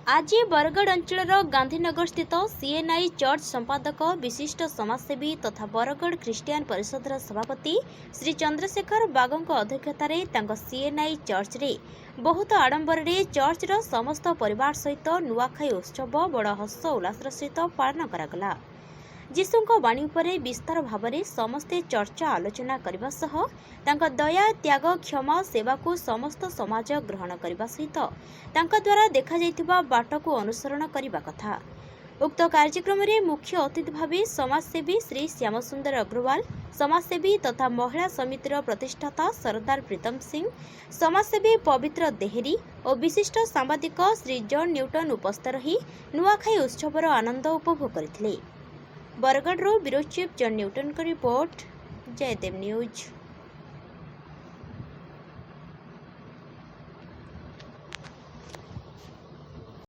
आज बरगढ़ अंचल गांधीनगर स्थित सीएनआई चर्च संपादक विशिष्ट समाजसेवी तथा बरगढ़ ख्रिस्टियान परिषद सभापति श्री चंद्रशेखर बागों अध्यक्षतार सीएनआई चर्च रे बहुत आडंबर चर्चर समस्त परिवार सहित नुआखाई उत्सव बड़ हर्ष उल्लास सहित पालन करागला। जीशुଙ୍କ बाणी उपरे विस्तार भावरे समस्ते चर्चा आलोचना करबा सह तांका दया त्याग क्षमा सेवा को समस्त समाज ग्रहण करबा सहित तांका द्वारा देखा जाइतिबा बाट को अनुसरण करबा कथा। उक्त कार्यक्रम रे मुख्य अतिथि भावे समाजसेवी श्री श्यामसुंदर अग्रवाल, समाजसेवी तथा महिला समितिर प्रतिष्ठाता सरदार प्रीतम सिंह, समाजसेवी पवित्र देहरी और विशिष्ट सांबादिक श्री जॉन न्यूटन उपस्थित रही नुआखाई उत्सवर आनंद उपभोग करथिले। Bargarh bureau chief John Newton का रिपोर्ट, जयदेव न्यूज।